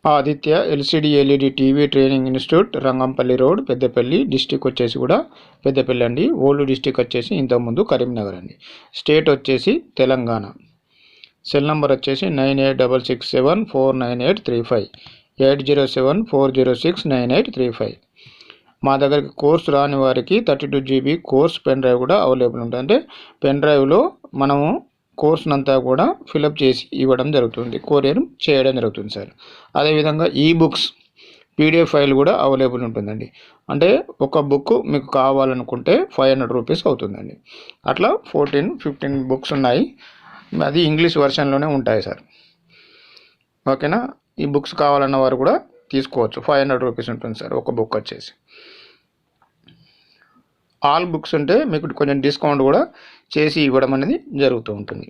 Aditya LCD LED TV training institute, Rangampalli road, Peddapalli. District వచ్చేసి కూడా పెద్దపల్లి అండి. ఓల్డ్ డిస్టిక్ వచ్చేసి ఇంతకుముందు కరీంనగర్ అండి. స్టేట్ వచ్చేసి తెలంగాణ. సెల్ నెంబర్ వచ్చేసి 9866749835, 8074069835. మా దగ్గరికి కోర్సు రాని వారికి 32 GB కోర్స్ పెన్ డ్రైవ్ కూడా అవైలబుల్ ఉంటుంది. అంటే పెన్ డ్రైవ్లో మనము కోర్సునంతా కూడా ఫిలప్ చేసి ఇవ్వడం జరుగుతుంది, కొరియర్ చేయడం జరుగుతుంది సార్. అదేవిధంగా ఈ బుక్స్ పీడిఎఫ్ ఫైల్ కూడా అవైలబుల్ ఉంటుందండి. అంటే ఒక బుక్ మీకు కావాలనుకుంటే 500 రూపీస్ అవుతుందండి. అట్లా 14-15 బుక్స్ ఉన్నాయి. అది ఇంగ్లీష్ వర్షన్లోనే ఉంటాయి సార్. ఓకేనా. ఈ బుక్స్ కావాలన్న వారు కూడా తీసుకోవచ్చు. 500 రూపీస్ ఉంటుంది సార్ ఒక బుక్ వచ్చేసి. ఆల్ బుక్స్ ఉంటే మీకు కొంచెం డిస్కౌంట్ కూడా చేసి ఇవ్వడం అనేది జరుగుతూ ఉంటుంది.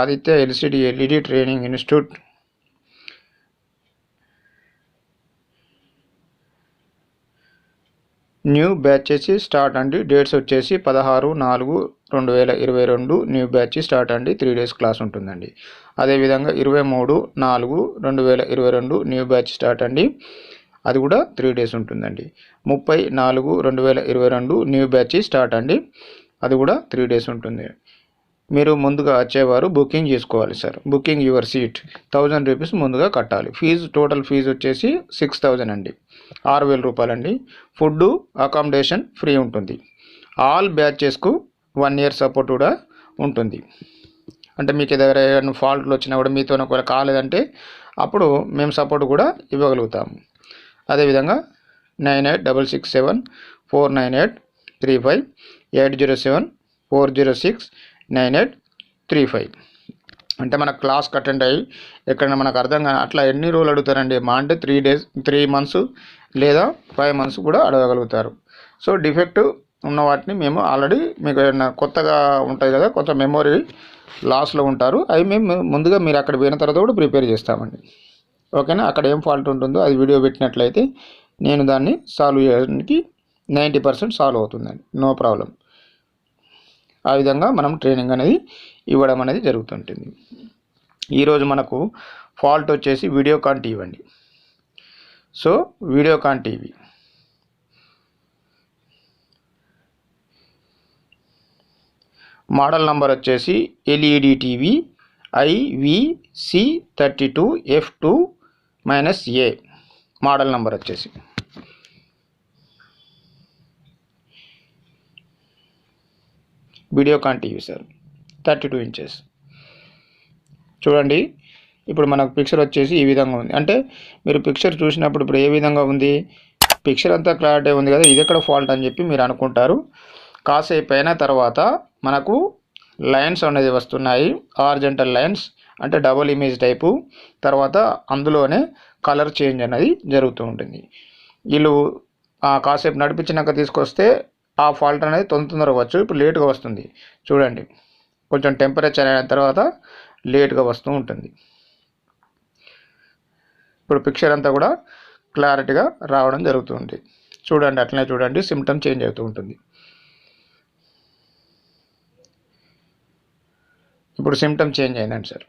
Aditya LCD LED training institute, new batch వచ్చి స్టార్ట్ అండి. డేట్స్ వచ్చేసి 16/4/2022 న్యూ బ్యాచ్ స్టార్ట్ అండి. 3 days క్లాస్ ఉంటుందండి. అదేవిధంగా 23/4/2022 న్యూ బ్యాచ్ స్టార్ట్ అండి. అది కూడా 3 days ఉంటుందండి. 30/4/2022 న్యూ బ్యాచ్ స్టార్ట్ అండి. అది కూడా 3 days ఉంటుంది. మీరు ముందుగా వచ్చేవారు బుకింగ్ చేసుకోవాలి sir. Booking your seat 1000 rupees ముందుగా కట్టాలి. ఫీజు టోటల్ ఫీజు వచ్చేసి 6000 అండి, 6000 రూపాయలండి. ఫుడ్ అకామిడేషన్ ఫ్రీ ఉంటుంది. ఆల్ బ్యాచెస్కు 1 year సపోర్ట్ కూడా ఉంటుంది. అంటే మీకు దగ్గర ఏమైనా ఫాల్ట్లు వచ్చినా కూడా మీతో ఒకవేళ కాలేదంటే అప్పుడు మేము సపోర్ట్ కూడా ఇవ్వగలుగుతాము. అదేవిధంగా 9866749835, 8074069835. అంటే మన క్లాస్కి అటెండ్ అయ్యి ఎక్కడైనా మనకు అర్థం కానీ అట్లా ఎన్ని రోజులు అడుగుతారండి? మా అంటే 3 months లేదా 5 months కూడా అడగగలుగుతారు. సో డిఫెక్ట్ ఉన్న వాటిని మేము ఆల్రెడీ మీకు ఏమైనా కొత్తగా ఉంటుంది కదా, కొత్త మెమొరీ లాస్లో ఉంటారు, అవి మేము ముందుగా మీరు అక్కడ పోయిన తర్వాత కూడా ప్రిపేర్ చేస్తామండి. ఓకేనా. అక్కడ ఏం ఫాల్ట్ ఉంటుందో అది వీడియో పెట్టినట్లయితే నేను దాన్ని సాల్వ్ చేయడానికి 90% సాల్వ్ అవుతుందండి. No problem. ఆ విధంగా మనం ట్రైనింగ్ అనేది ఇవ్వడం అనేది జరుగుతుంటుంది. ఈరోజు మనకు ఫాల్ట్ వచ్చేసి వీడియోకాన్ టీవీ అండి. So Videocon TV model number వచ్చేసి LED TV IVC32F2-A model number వచ్చేసి. Videocon TV sir 32 inches. చూడండి ఇప్పుడు మనకు పిక్చర్ వచ్చేసి ఈ విధంగా ఉంది. అంటే మీరు పిక్చర్ చూసినప్పుడు ఇప్పుడు ఏ విధంగా ఉంది? పిక్చర్ అంతా క్లారిటీ ఉంది కదా, ఇది ఎక్కడ ఫాల్ట్ అని చెప్పి మీరు అనుకుంటారు. కాసేపు అయిన తర్వాత మనకు లైన్స్ అనేది వస్తున్నాయి, హారిజాంటల్ లైన్స్, అంటే డబుల్ ఇమేజ్ టైపు. తర్వాత అందులోనే కలర్ చేంజ్ అనేది జరుగుతూ ఉంటుంది. వీళ్ళు కాసేపు నడిపించినాక తీసుకొస్తే ఆ ఫాల్ట్ అనేది తొందరగా వచ్చు. ఇప్పుడు లేట్గా వస్తుంది చూడండి. కొంచెం టెంపరేచర్ అయిన తర్వాత లేట్గా వస్తూ ఉంటుంది. ఇప్పుడు పిక్చర్ అంతా కూడా క్లారిటీగా రావడం జరుగుతుంది. చూడండి, అట్లనే చూడండి, సిమ్టమ్ చేంజ్ అవుతూ ఉంటుంది. ఇప్పుడు సిమ్టమ్ చేంజ్ అయిందండి సార్.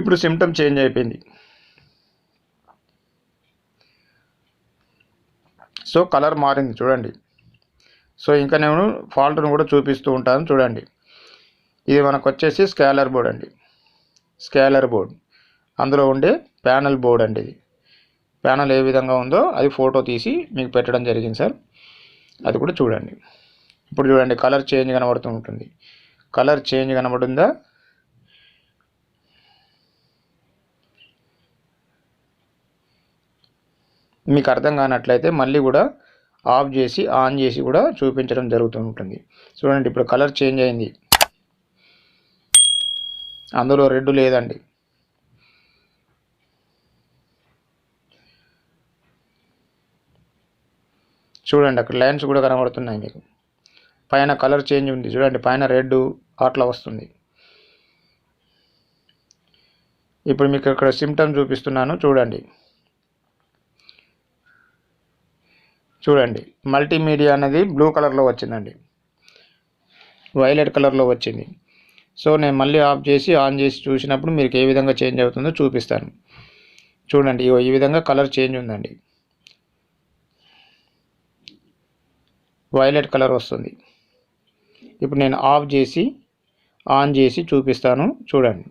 ఇప్పుడు సిమ్టమ్ చేంజ్ అయిపోయింది. సో కలర్ మారింది చూడండి. సో ఇంకా నేను ఫాల్ట్ను కూడా చూపిస్తూ ఉంటాను చూడండి. ఇది మనకు వచ్చేసి స్కేలర్ బోర్డ్ అండి. స్కేలర్ బోర్డ్ అందులో ఉండే ప్యానల్ బోర్డ్ అండి. ఇది ప్యానల్ ఏ విధంగా ఉందో అది ఫోటో తీసి మీకు పెట్టడం జరిగింది సార్. అది కూడా చూడండి. ఇప్పుడు చూడండి కలర్ చేంజ్ కనబడుతూ ఉంటుంది. కలర్ చేంజ్ కనబడుందా? మీకు అర్థం కానట్లయితే మళ్ళీ కూడా ఆఫ్ చేసి ఆన్ చేసి కూడా చూపించడం జరుగుతూ ఉంటుంది. చూడండి ఇప్పుడు కలర్ చేంజ్ అయింది. అందులో రెడ్ లేదండి. చూడండి అక్కడ లైన్స్ కూడా కనబడుతున్నాయి మీకు. పైన కలర్ చేంజ్ ఉంది చూడండి, పైన రెడ్ అట్లా వస్తుంది. ఇప్పుడు మీకు ఇక్కడ సిమ్టమ్ చూపిస్తున్నాను చూడండి. మల్టీమీడియా అనేది బ్లూ కలర్లో వచ్చిందండి, వైలెట్ కలర్లో వచ్చింది. సో నేను మళ్ళీ ఆఫ్ చేసి ఆన్ చేసి చూసినప్పుడు మీకు ఏ విధంగా చేంజ్ అవుతుందో చూపిస్తాను. చూడండి, ఈ విధంగా కలర్ చేంజ్ ఉందండి, వైలెట్ కలర్ వస్తుంది. ఇప్పుడు నేను ఆఫ్ చేసి ఆన్ చేసి చూపిస్తాను చూడండి.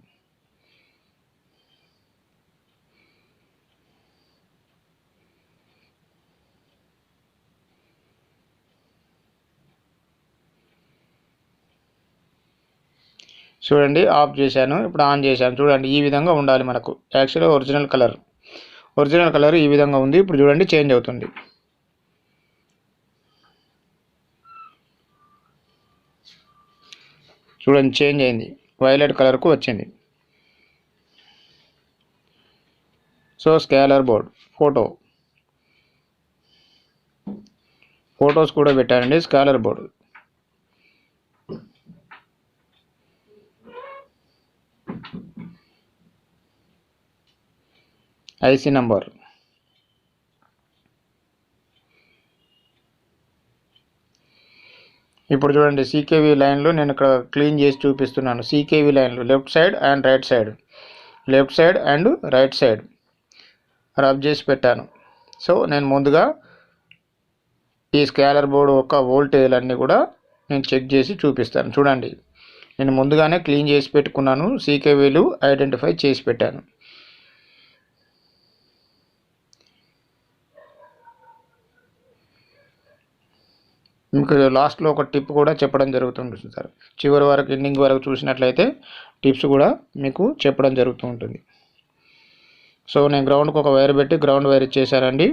చూడండి, ఆఫ్ చేశాను, ఇప్పుడు ఆన్ చేశాను. చూడండి, ఈ విధంగా ఉండాలి మనకు. యాక్చువల్గా ఒరిజినల్ కలర్ ఈ విధంగా ఉంది. ఇప్పుడు చూడండి చేంజ్ అవుతుంది. చూడండి చేంజ్ అయింది, వైలెట్ కలర్కు వచ్చింది. సో స్కేలర్ బోర్డ్ ఫొటోస్ కూడా పెట్టానండి. స్కేలర్ బోర్డు, ఐసీ నంబర్, ఇప్పుడు చూడండి సీకేవీ లైన్లు నేను ఇక్కడ క్లీన్ చేసి చూపిస్తున్నాను. సీకేవీ లైన్లు left side and right side rub చేసి పెట్టాను. సో నేను ముందుగా ఈ స్కేలర్ బోర్డు యొక్క వోల్టేజ్లన్నీ కూడా నేను చెక్ చేసి చూపిస్తాను. చూడండి, నేను ముందుగానే క్లీన్ చేసి పెట్టుకున్నాను, సీకేవీలు ఐడెంటిఫై చేసి పెట్టాను. మీకు లాస్ట్లో ఒక టిప్ కూడా చెప్పడం జరుగుతుంది సార్. చివరి వరకు ఎండింగ్ వరకు చూసినట్లయితే టిప్స్ కూడా మీకు చెప్పడం జరుగుతూ ఉంటుంది. సో నేను గ్రౌండ్కి ఒక వైర్ పెట్టి గ్రౌండ్ వైర్ ఇచ్చేసానండి.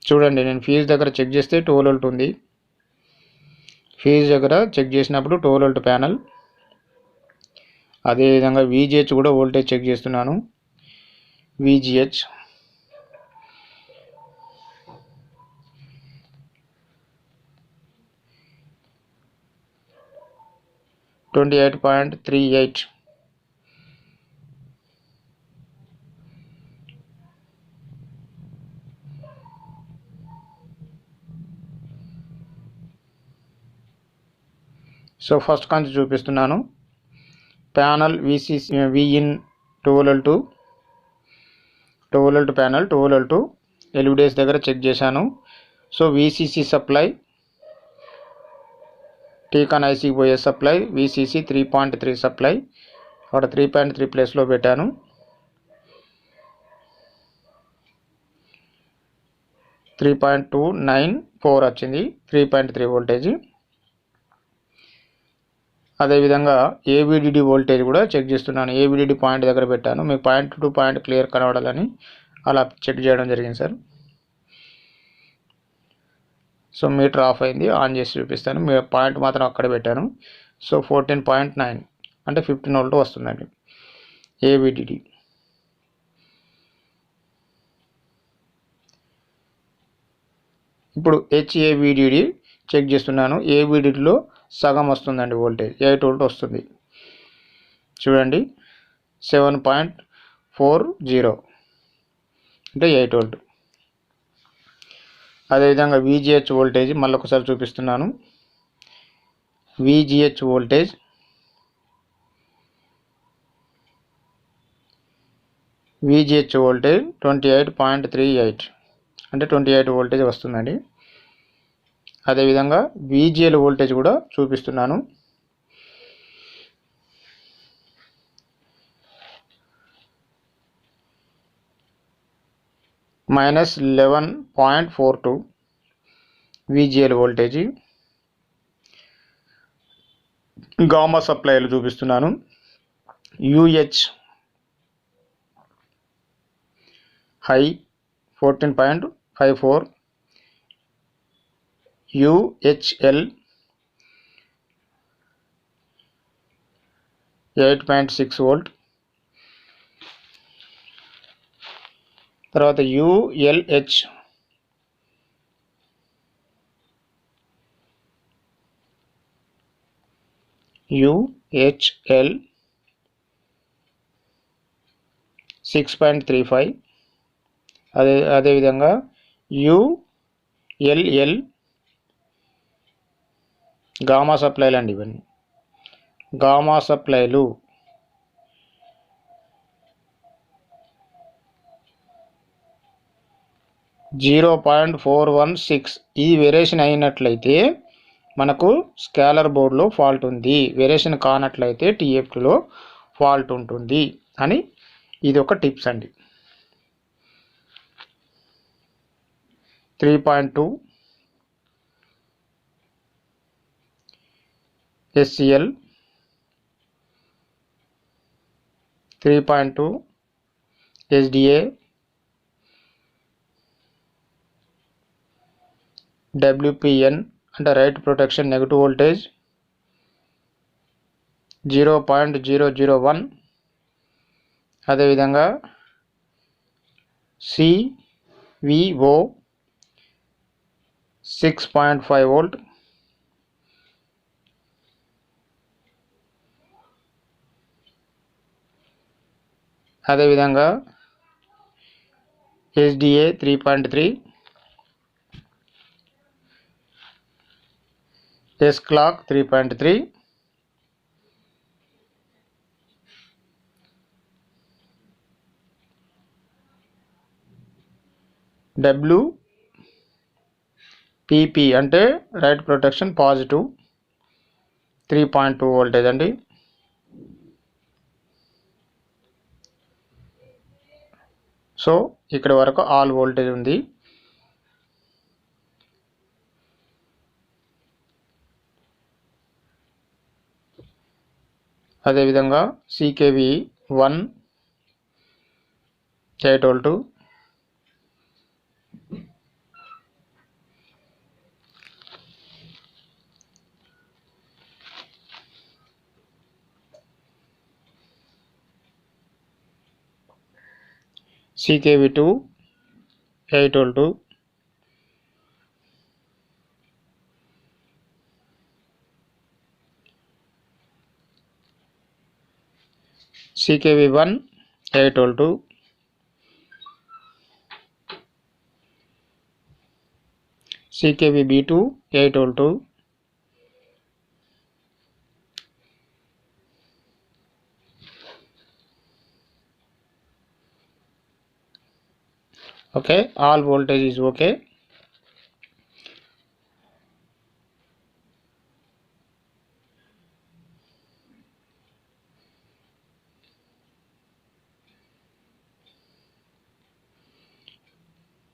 చూడండి, నేను ఫీజ్ దగ్గర చెక్ చేస్తే 12 వోల్ట్ ఉంది. ఫీజ్ దగ్గర చెక్ చేసినప్పుడు 12 వోల్ట్ ప్యానల్. అదేవిధంగా VGH కూడా వోల్టేజ్ చెక్ చేస్తున్నాను. VGH 28.38. సో ఫస్ట్ కాంచి చూపిస్తున్నాను. Panel Vin 12 volt panel 12 volt LEDs దగ్గర చెక్ చేశాను. సో VCC సప్లై, టీకాన్ ఐసీకి పోయే సప్లై VCC 3.3 సప్లై, అక్కడ 3.3 ప్లేస్లో పెట్టాను. $3.294 వచ్చింది, 3.3 వోల్టేజ్. అదేవిధంగా AVDD వోల్టేజ్ కూడా చెక్ చేస్తున్నాను. AVDD పాయింట్ దగ్గర పెట్టాను, మీకు పాయింట్ టు పాయింట్ క్లియర్ కనబడాలని అలా చెక్ చేయడం జరిగింది సార్. సో మీటర్ ఆఫ్ అయింది, ఆన్ చేసి చూపిస్తాను. మీ పాయింట్ మాత్రం అక్కడ పెట్టాను. సో 14.9 అంటే 15 వోల్ట్ వస్తుందండి AVDD. ఇప్పుడు HAVDD చెక్ చేస్తున్నాను. AVDDలో సగం వస్తుందండి వోల్టేజ్, 8 వోల్ట్ వస్తుంది. చూడండి 7.40 అంటే 8 వోల్ట్. అదేవిధంగా VGH వోల్టేజ్ మళ్ళీ ఒకసారి చూపిస్తున్నాను. VGH వోల్టేజ్ 28.38 అంటే 28 వోల్టేజ్ వస్తుందండి. అదేవిధంగా VGL వోల్టేజ్ కూడా చూపిస్తున్నాను. -11.42 VGL వోల్టేజ్. గామా సప్లైలు చూపిస్తున్నాను. UH high 14.54, UHL 8.6 volt. తర్వాత ULH UHL 6.35, అదేవిధంగా ULL గామా సప్లైలు అండి. ఇవన్నీ గామా సప్లైలు. (0.416) ఇది వేరియేషన్ అయినట్లయితే మనకు స్కేలర్ బోర్డులో ఫాల్ట్ ఉంది, వేరియేషన్ కానట్లయితే TFTలో ఫాల్ట్ ఉంటుంది అని ఇది ఒక టిప్స్ అండి. 3.2 SCL, 3.2 SDA, WPN అంటే రైట్ ప్రొటెక్షన్ నెగిటివ్ వోల్టేజ్ 0.001, అదేవిధంగా CVO 6.5 వోల్ట్, అదేవిధంగా SDA 3.3, S-clock 3.3, WPP అంటే రైట్ ప్రొటెక్షన్ పాజిటివ్ 3.2 వోల్టేజ్ అండి. సో ఇక్కడ వరకు ఆల్ వోల్టేజ్ ఉంది. అదేవిధంగా CKV 1 8 volt, CKV 2 8 volt, CKV 1 8 volt, CKV B2 8 volt, okay, all voltage is okay.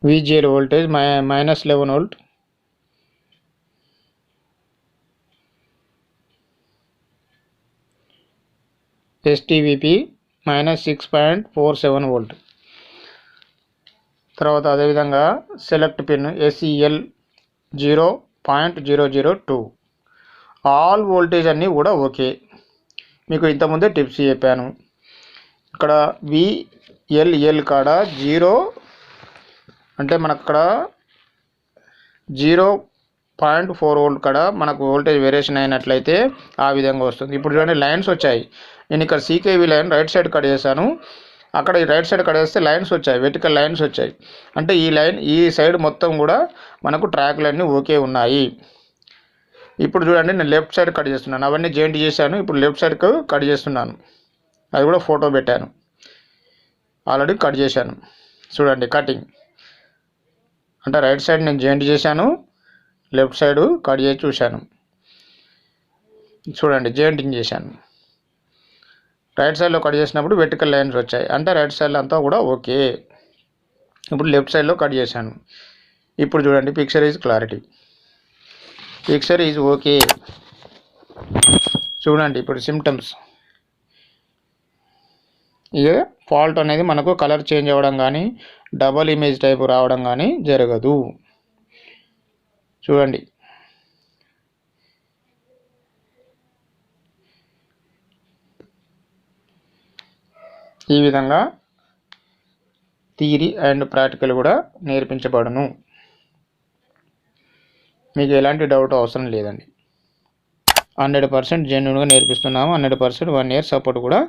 VGL voltage -11 volt, STVP -6.47 volt. తర్వాత అదేవిధంగా select pin SEL 0.002, all voltage అన్నీ కూడా okay. మీకు ఇంతకుముందే టిప్స్ చెప్పాను. ఇక్కడ VLL కాడ 0 అంటే మనకు అక్కడ 0.4 వోల్ట్ కాడ మనకు వోల్టేజ్ వేరియేషన్ అయినట్లయితే ఆ విధంగా వస్తుంది. ఇప్పుడు చూడండి లైన్స్ వచ్చాయి. నేను ఇక్కడ CKV line right side cut చేశాను, అక్కడ ఈ రైట్ సైడ్ కట్ చేస్తే లైన్స్ వచ్చాయి, వెర్టికల్ లైన్స్ వచ్చాయి. అంటే ఈ లైన్ ఈ సైడ్ మొత్తం కూడా మనకు ట్రాక్లన్నీ ఓకే ఉన్నాయి. ఇప్పుడు చూడండి నేను లెఫ్ట్ సైడ్ కట్ చేస్తున్నాను, అవన్నీ జాయింట్ చేశాను. ఇప్పుడు లెఫ్ట్ సైడ్కు కట్ చేస్తున్నాను, అది కూడా ఫోటో పెట్టాను, ఆల్రెడీ కట్ చేశాను. చూడండి కటింగ్ అంటే రైట్ సైడ్ నేను జాయింట్ చేశాను, లెఫ్ట్ సైడ్ కట్ చేసి చూశాను. చూడండి జాయింటింగ్ చేశాను. రైట్ సైడ్లో కట్ చేసినప్పుడు వెర్టికల్ లైన్స్ వచ్చాయి, అంటే రైట్ సైడ్లో అంతా కూడా ఓకే. ఇప్పుడు లెఫ్ట్ సైడ్లో కట్ చేశాను. ఇప్పుడు చూడండి picture is clarity, picture is okay. చూడండి ఇప్పుడు సిమ్టమ్స్. ఇక ఫాల్ట్ అనేది మనకు కలర్ చేంజ్ అవ్వడం కానీ డబల్ ఇమేజ్ టైపు రావడం కానీ జరగదు. చూడండి ఈ విధంగా థియరీ అండ్ ప్రాక్టికల్ కూడా నేర్పించబడును. మీకు ఎలాంటి డౌట్ అవసరం లేదండి. 100% జెన్యున్గా నేర్పిస్తున్నాము. 100% 1 ఇయర్ సపోర్ట్ కూడా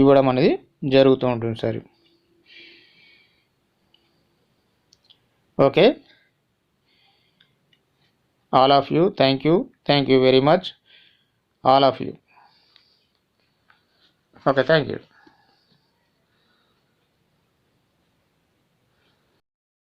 ఇవ్వడం అనేది జరుగుతూ ఉంటుంది sir. Okay, all of you, thank you very much, all of you. Okay, thank you.